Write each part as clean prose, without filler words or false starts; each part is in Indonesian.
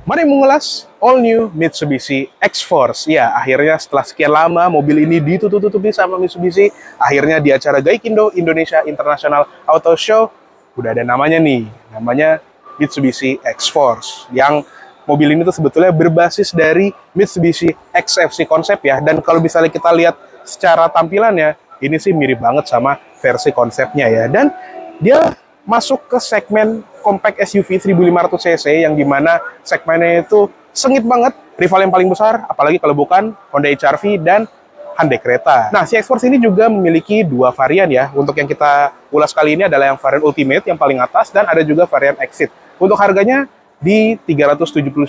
Mari mengulas all new Mitsubishi X-Force. Ya, akhirnya setelah sekian lama mobil ini ditutup-tutupi sama Mitsubishi, akhirnya di acara Gaikindo Indonesia International Auto Show udah ada namanya nih, namanya Mitsubishi X-Force. Yang mobil ini tuh sebetulnya berbasis dari Mitsubishi XFC konsep ya. Dan kalau misalnya kita lihat secara tampilannya, ini sih mirip banget sama versi konsepnya ya. Dan dia masuk ke segmen compact SUV 1500 cc yang dimana segmennya itu sengit banget. Rival yang paling besar, apalagi kalau bukan Honda HR-V dan Hyundai Creta. Nah, si X-Force ini juga memiliki dua varian ya. Untuk yang kita ulas kali ini adalah yang varian Ultimate yang paling atas dan ada juga varian Exit. Untuk harganya di 379,9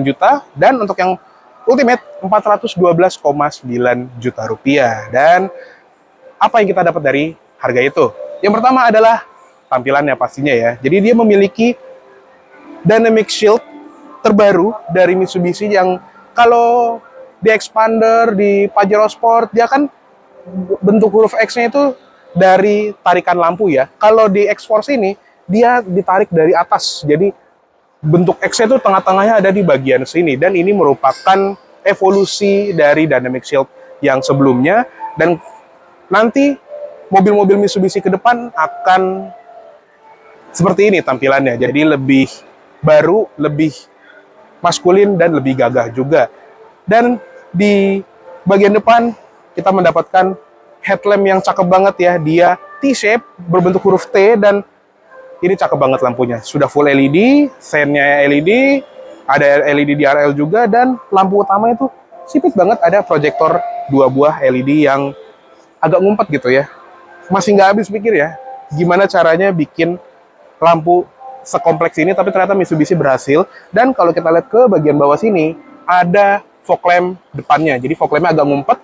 juta dan untuk yang Ultimate 412,9 juta rupiah. Dan apa yang kita dapat dari harga itu? Yang pertama adalah tampilannya pastinya ya. Jadi dia memiliki Dynamic Shield terbaru dari Mitsubishi yang kalau di Expander, di Pajero Sport, dia kan bentuk huruf X-nya itu dari tarikan lampu ya. Kalau di X-Force ini, dia ditarik dari atas. Jadi bentuk X-nya itu tengah-tengahnya ada di bagian sini. Dan ini merupakan evolusi dari Dynamic Shield yang sebelumnya. Dan nanti mobil-mobil Mitsubishi ke depan akan seperti ini tampilannya, jadi lebih baru, lebih maskulin, dan lebih gagah juga. Dan di bagian depan kita mendapatkan headlamp yang cakep banget ya, dia T-shape berbentuk huruf T dan ini cakep banget lampunya. Sudah full LED, sennya LED, ada LED DRL juga, dan lampu utama itu sipit banget, ada proyektor 2 buah LED yang agak ngumpet gitu ya. Masih nggak habis pikir ya, gimana caranya bikin lampu sekompleks ini, tapi ternyata Mitsubishi berhasil. Dan kalau kita lihat ke bagian bawah sini, ada fog lamp depannya. Jadi fog lampnya agak ngumpet,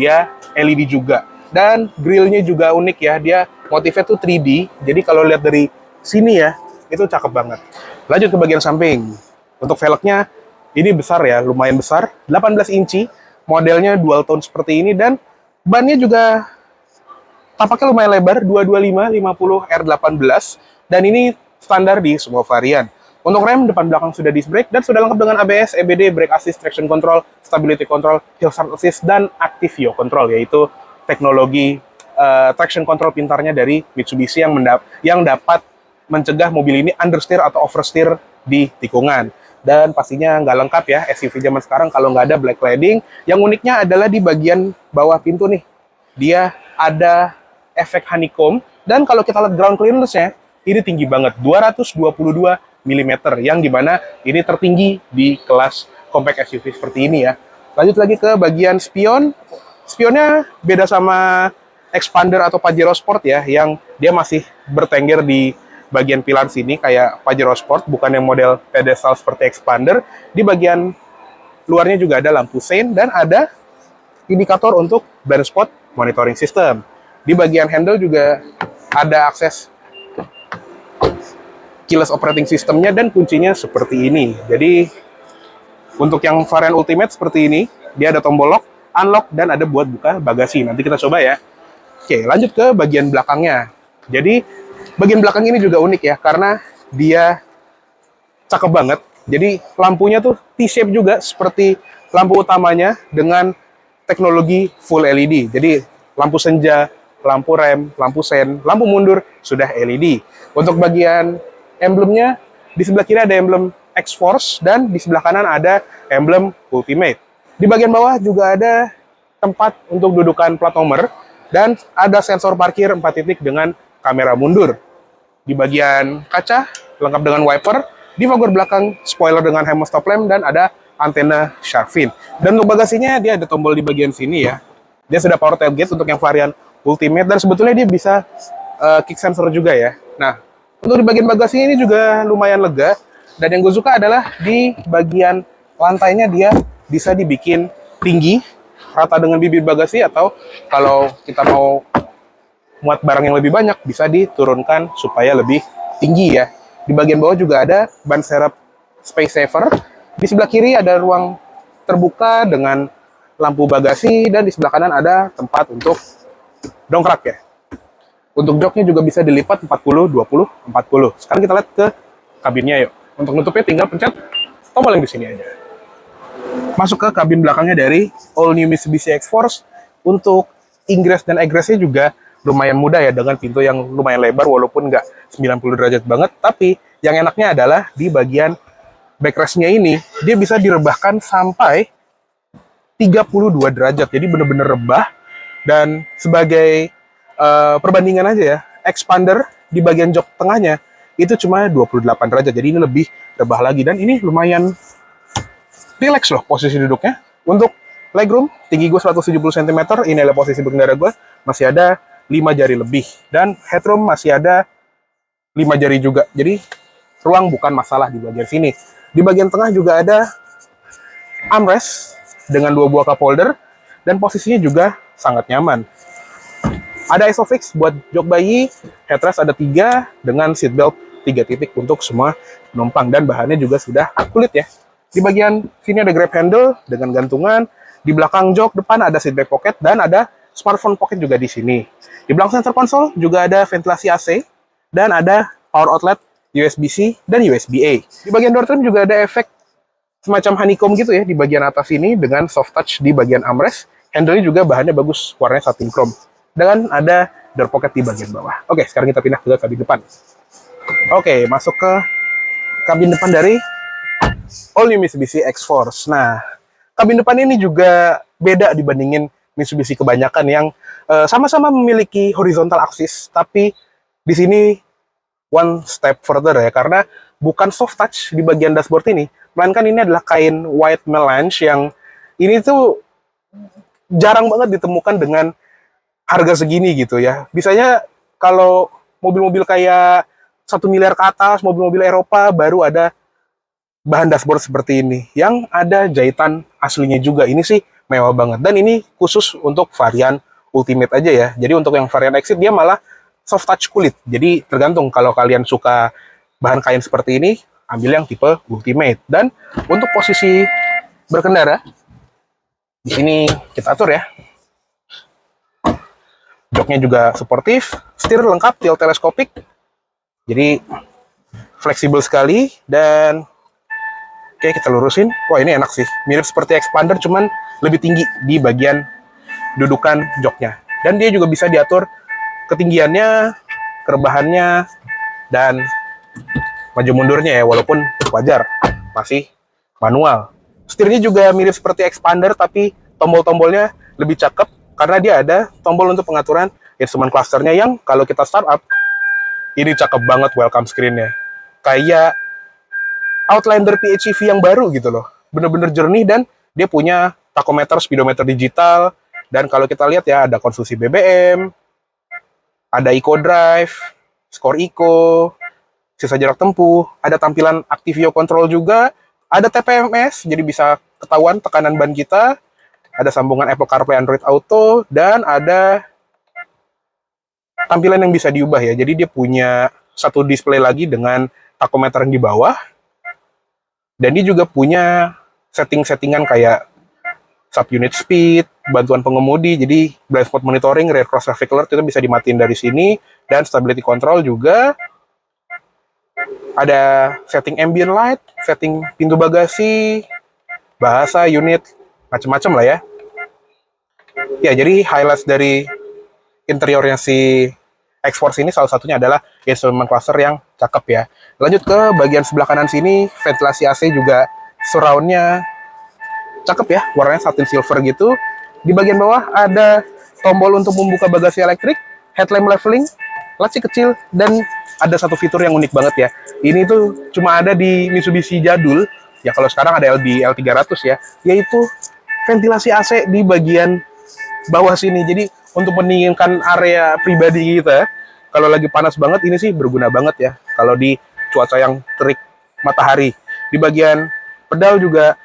dia LED juga. Dan grillnya juga unik ya, dia motifnya tuh 3D. Jadi kalau lihat dari sini ya, itu cakep banget. Lanjut ke bagian samping. Untuk velgnya, ini besar ya, lumayan besar. 18 inci, modelnya dual tone seperti ini. Dan bannya juga tampaknya lumayan lebar, 225 50 R18. Dan ini standar di semua varian. Untuk rem, depan belakang sudah disc brake dan sudah lengkap dengan ABS, EBD, brake assist, traction control, stability control, hill start assist, dan active yaw control, yaitu teknologi traction control pintarnya dari Mitsubishi yang dapat mencegah mobil ini understeer atau oversteer di tikungan. Dan pastinya nggak lengkap ya SUV zaman sekarang kalau nggak ada black cladding. Yang uniknya adalah di bagian bawah pintu nih, dia ada efek honeycomb. Dan kalau kita lihat ground clearance-nya, ini tinggi banget, 222 mm, yang dimana ini tertinggi di kelas compact SUV seperti ini ya. Lanjut lagi ke bagian spion. Spionnya beda sama Expander atau Pajero Sport ya, yang dia masih bertengger di bagian pilar sini kayak Pajero Sport, bukan yang model pedestal seperti Expander. Di bagian luarnya juga ada lampu sein dan ada indikator untuk blind spot monitoring system. Di bagian handle juga ada akses keyless operating systemnya dan kuncinya seperti ini. Jadi untuk yang varian Ultimate seperti ini, dia ada tombol lock, unlock, dan ada buat buka bagasi. Nanti kita coba ya. Oke, lanjut ke bagian belakangnya. Jadi bagian belakang ini juga unik ya, karena dia cakep banget. Jadi lampunya tuh T-shape juga seperti lampu utamanya dengan teknologi full LED. Jadi lampu senja, lampu rem, lampu sen, lampu mundur sudah LED. Untuk bagian emblemnya, di sebelah kiri ada emblem X-Force dan di sebelah kanan ada emblem Ultimate. Di bagian bawah juga ada tempat untuk dudukan plat nomor dan ada sensor parkir 4 titik dengan kamera mundur. Di bagian kaca lengkap dengan wiper, di fogger belakang spoiler dengan HEMO stop lamp dan ada antena shark fin. Dan untuk bagasinya dia ada tombol di bagian sini ya. Dia sudah power tailgate untuk yang varian Ultimate dan sebetulnya dia bisa kick sensor juga ya. Nah, untuk di bagian bagasi ini juga lumayan lega. Dan yang gue suka adalah di bagian lantainya dia bisa dibikin tinggi, rata dengan bibir bagasi, atau kalau kita mau muat barang yang lebih banyak, bisa diturunkan supaya lebih tinggi ya. Di bagian bawah juga ada ban serep space saver. Di sebelah kiri ada ruang terbuka dengan lampu bagasi, dan di sebelah kanan ada tempat untuk dongkrak ya. Untuk joknya juga bisa dilipat 40, 20, 40. Sekarang kita lihat ke kabinnya yuk. Untuk nutupnya tinggal pencet tombol yang di sini aja. Masuk ke kabin belakangnya dari all new Mitsubishi X-Force. Untuk ingress dan egressnya juga lumayan mudah ya, dengan pintu yang lumayan lebar walaupun nggak 90 derajat banget. Tapi yang enaknya adalah di bagian backrestnya ini, dia bisa direbahkan sampai 32 derajat. Jadi bener-bener rebah. Dan sebagai perbandingan aja ya, expander di bagian jok tengahnya itu cuma 28 derajat. Jadi ini lebih rebah lagi. Dan ini lumayan relax loh posisi duduknya. Untuk legroom, tinggi gue 170 cm, ini adalah posisi berkendara gue, masih ada 5 jari lebih. Dan headroom masih ada 5 jari juga. Jadi ruang bukan masalah di bagian sini. Di bagian tengah juga ada armrest dengan 2 buah cup holder, dan posisinya juga sangat nyaman. Ada Isofix buat jok bayi, headrest ada 3 dengan seatbelt 3 titik untuk semua penumpang, dan bahannya juga sudah kulit ya. Di bagian sini ada grab handle dengan gantungan. Di belakang jok depan ada seat back pocket dan ada smartphone pocket juga di sini. Di belakang center console juga ada ventilasi AC dan ada power outlet USB-C dan USB-A. Di bagian door trim juga ada efek semacam honeycomb gitu ya di bagian atas ini dengan soft touch di bagian armrest. Handle-nya juga bahannya bagus, warnanya satin chrome. Dan ada door pocket di bagian bawah. Oke, sekarang kita pindah ke kabin depan. Oke, masuk ke kabin depan dari all new Mitsubishi X-Force. Nah, kabin depan ini juga beda dibandingin Mitsubishi kebanyakan yang sama-sama memiliki horizontal axis, tapi di sini one step further ya, karena bukan soft touch di bagian dashboard ini, melainkan ini adalah kain white melange yang ini tuh jarang banget ditemukan dengan harga segini gitu ya. Biasanya kalau mobil-mobil kayak 1 miliar ke atas, mobil-mobil Eropa, baru ada bahan dashboard seperti ini yang ada jahitan aslinya juga. Ini sih mewah banget, dan ini khusus untuk varian Ultimate aja ya. Jadi untuk yang varian Exit dia malah soft touch kulit. Jadi tergantung, kalau kalian suka bahan kain seperti ini, ambil yang tipe Ultimate. Dan untuk posisi berkendara di sini kita atur ya. Joknya juga sportif, setir lengkap, tilt teleskopik. Jadi fleksibel sekali. Dan oke, kita lurusin. Wah, ini enak sih. Mirip seperti Expander, cuman lebih tinggi di bagian dudukan joknya. Dan dia juga bisa diatur ketinggiannya, kerebahannya, dan maju mundurnya ya, walaupun wajar, masih manual. Setirnya juga mirip seperti Expander, tapi tombol-tombolnya lebih cakep, karena dia ada tombol untuk pengaturan instrument clusternya yang kalau kita startup, ini cakep banget welcome screen-nya. Kayak Outlander PHEV yang baru gitu loh. Bener-bener jernih, dan dia punya tachometer, speedometer digital, dan kalau kita lihat ya, ada konsumsi BBM, ada Eco Drive, Score Eco, sisa jarak tempuh, ada tampilan Activio Control juga, ada TPMS, jadi bisa ketahuan tekanan ban kita, ada sambungan Apple CarPlay Android Auto, dan ada tampilan yang bisa diubah ya. Jadi dia punya satu display lagi dengan tachometer yang di bawah, dan dia juga punya setting-settingan kayak subunit speed, bantuan pengemudi, jadi blind spot monitoring, rear cross traffic alert itu bisa dimatiin dari sini, dan stability control juga. Ada setting ambient light, setting pintu bagasi, bahasa, unit, macam-macam lah ya. Ya, jadi highlights dari interiornya si X-Force ini salah satunya adalah instrument cluster yang cakep ya. Lanjut ke bagian sebelah kanan sini, ventilasi AC juga surround-nya cakep ya, warnanya satin silver gitu. Di bagian bawah ada tombol untuk membuka bagasi elektrik, headlamp leveling, laci kecil, dan ada satu fitur yang unik banget ya. Ini tuh cuma ada di Mitsubishi jadul, ya kalau sekarang ada di L300 ya, yaitu ventilasi AC di bagian bawah sini. Jadi untuk mendinginkan area pribadi kita, kalau lagi panas banget, ini sih berguna banget ya, kalau di cuaca yang terik matahari. Di bagian pedal juga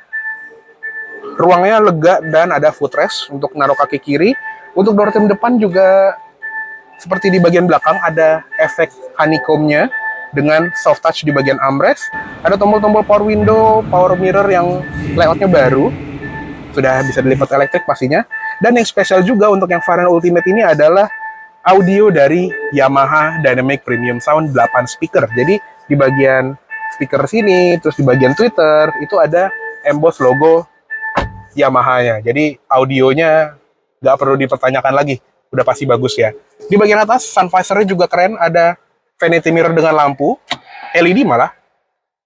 ruangnya lega, dan ada footrest untuk naruh kaki kiri. Untuk door trim depan juga seperti di bagian belakang, ada efek honeycomb-nya dengan soft touch di bagian armrest. Ada tombol-tombol power window, power mirror yang layoutnya baru, sudah bisa dilipat elektrik pastinya. Dan yang spesial juga untuk yang varian Ultimate ini adalah audio dari Yamaha Dynamic Premium Sound 8 speaker. Jadi di bagian stiker sini, terus di bagian Twitter itu ada emboss logo Yamaha-nya. Jadi audionya nggak perlu dipertanyakan lagi, udah pasti bagus ya. Di bagian atas sun visor-nya juga keren, ada vanity mirror dengan lampu LED malah.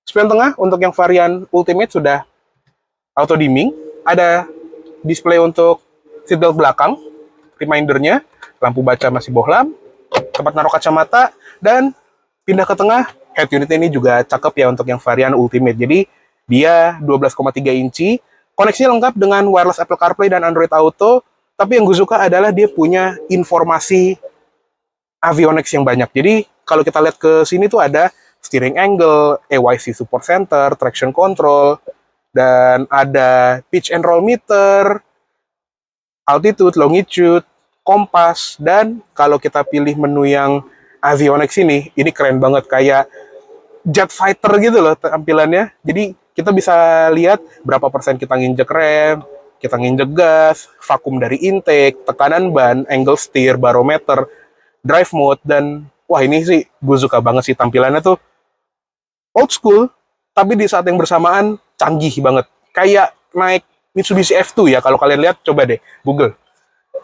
Spion tengah untuk yang varian Ultimate sudah auto dimming, ada display untuk seatbelt belakang, remindernya, lampu baca masih bohlam, tempat naruh kacamata, dan pindah ke tengah, head unit ini juga cakep ya untuk yang varian Ultimate. Jadi dia 12,3 inci, koneksinya lengkap dengan wireless Apple CarPlay dan Android Auto, tapi yang gue suka adalah dia punya informasi avionics yang banyak. Jadi kalau kita lihat ke sini tuh ada steering angle, AYC support center, traction control, dan ada pitch and roll meter, altitude, longitude, kompas, dan kalau kita pilih menu yang avionics ini keren banget, kayak jet fighter gitu loh tampilannya. Jadi kita bisa lihat berapa persen kita nginjek rem, kita nginjek gas, vakum dari intake, tekanan ban, angle steer, barometer, drive mode, dan wah ini sih gue suka banget sih tampilannya tuh old school, tapi di saat yang bersamaan canggih banget. Kayak naik Mitsubishi F2 ya, kalau kalian lihat, coba deh, Google.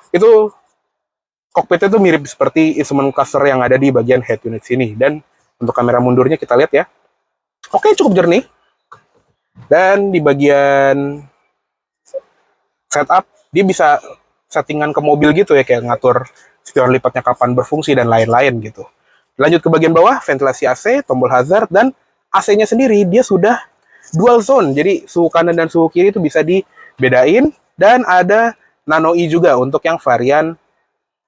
Itu kokpitnya tuh mirip seperti instrument cluster yang ada di bagian head unit sini. Dan untuk kamera mundurnya kita lihat ya. Oke, cukup jernih. Dan di bagian setup, dia bisa settingan ke mobil gitu ya, kayak ngatur spion lipatnya kapan berfungsi dan lain-lain gitu. Lanjut ke bagian bawah, ventilasi AC, tombol hazard, dan AC-nya sendiri dia sudah dual zone. Jadi suhu kanan dan suhu kiri itu bisa dibedain, dan ada Nano E juga untuk yang varian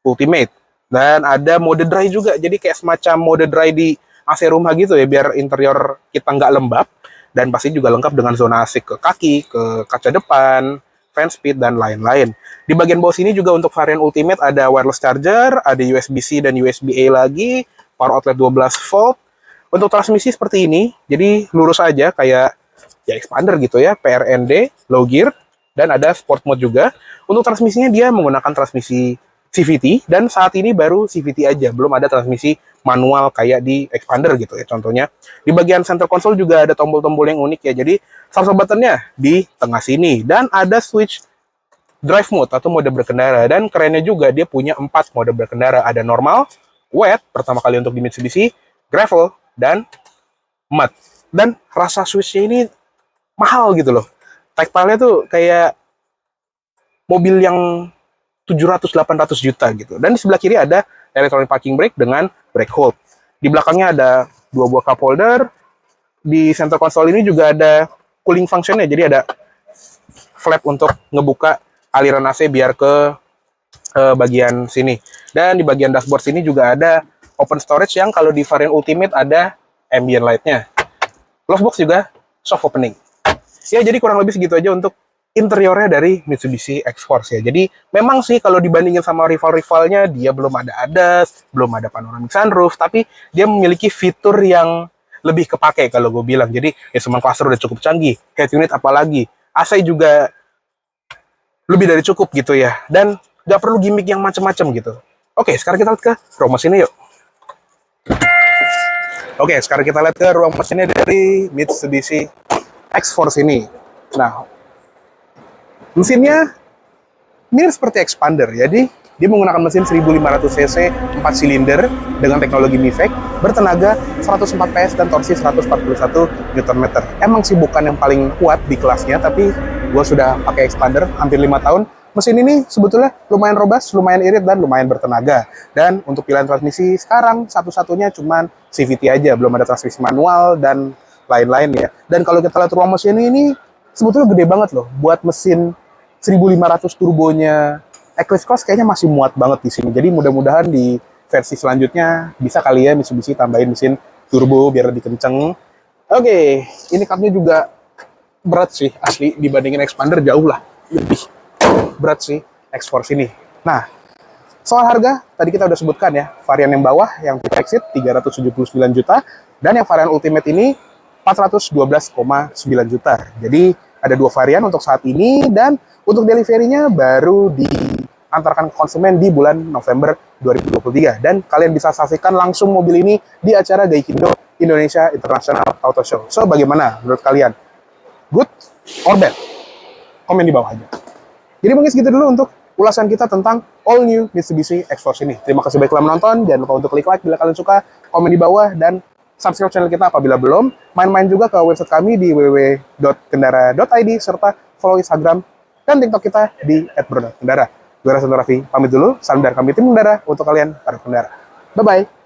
Ultimate. Dan ada mode dry juga, jadi kayak semacam mode dry di AC rumah gitu ya, biar interior kita nggak lembab. Dan pasti juga lengkap dengan zona AC ke kaki, ke kaca depan, fan speed, dan lain-lain. Di bagian bawah sini juga untuk varian Ultimate ada wireless charger, ada USB-C dan USB-A lagi, power outlet 12 volt. Untuk transmisi seperti ini, jadi lurus aja kayak ya expander gitu ya, PRND, low gear, dan ada sport mode juga. Untuk transmisinya dia menggunakan transmisi CVT, dan saat ini baru CVT aja, belum ada transmisi manual kayak di expander gitu ya contohnya. Di bagian center console juga ada tombol-tombol yang unik ya, jadi salah satu buttonnya di tengah sini, dan ada switch drive mode atau mode berkendara. Dan kerennya juga dia punya 4 mode berkendara, ada normal, wet, pertama kali untuk di Mitsubishi, gravel, dan mud. Dan rasa switch-nya ini mahal gitu loh. Tactile-nya tuh kayak mobil yang 700-800 juta gitu. Dan di sebelah kiri ada electronic parking brake dengan brake hold. Di belakangnya ada 2 buah cup holder. Di center console ini juga ada cooling function-nya. Jadi ada flap untuk ngebuka aliran AC biar ke bagian sini. Dan di bagian dashboard sini juga ada open storage yang kalau di varian Ultimate ada ambient light-nya. Glove box juga soft opening. Ya, jadi kurang lebih segitu aja untuk interiornya dari Mitsubishi X-Force ya. Jadi memang sih kalau dibandingin sama rival-rivalnya, dia belum ada ADAS, belum ada panoramic sunroof, tapi dia memiliki fitur yang lebih kepake kalau gue bilang. Jadi instrument cluster udah cukup canggih, head unit apalagi, AC juga lebih dari cukup gitu ya. Dan nggak perlu gimmick yang macam-macam gitu. Oke, sekarang kita lihat ke ruang mesinnya yuk. Oke, sekarang kita lihat ke ruang mesinnya dari Mitsubishi X-Force ini. Nah, mesinnya mirip seperti expander, jadi dia menggunakan mesin 1500 cc 4 silinder dengan teknologi MIVEC, bertenaga 104 PS dan torsi 141 Nm. Emang sih bukan yang paling kuat di kelasnya, tapi gue sudah pakai expander hampir 5 tahun. Mesin ini sebetulnya lumayan robust, lumayan irit, dan lumayan bertenaga. Dan untuk pilihan transmisi sekarang satu-satunya cuman CVT aja, belum ada transmisi manual dan lain-lain ya. Dan kalau kita lihat ruang mesin ini sebetulnya gede banget loh. Buat mesin 1500 turbonya Eclipse Cross kayaknya masih muat banget di sini. Jadi mudah-mudahan di versi selanjutnya bisa kali ya Mitsubishi tambahin mesin turbo biar lebih kenceng. Oke, ini cupnya juga berat sih asli, dibandingin expander jauh lah lebih berat sih X-Force ini. Nah, soal harga tadi kita udah sebutkan ya, varian yang bawah yang Tipe Exit 379 juta, dan yang varian Ultimate ini 412,9 juta. Jadi ada 2 varian untuk saat ini, dan untuk delivery-nya baru diantarkan ke konsumen di bulan November 2023. Dan kalian bisa saksikan langsung mobil ini di acara Gaikindo Indonesia International Auto Show. So, bagaimana menurut kalian? Good or bad? Komen di bawah aja. Jadi mungkin segitu dulu untuk ulasan kita tentang all new Mitsubishi X-Force ini. Terima kasih banyak telah menonton. Jangan lupa untuk klik like bila kalian suka, komen di bawah, dan subscribe channel kita apabila belum. Main-main juga ke website kami di www.kendara.id, serta follow Instagram dan TikTok kita di @bro.kendara. Gue Rasul Raffi, pamit dulu. Salam dari kami tim Kendara untuk kalian para pengendara. Bye-bye.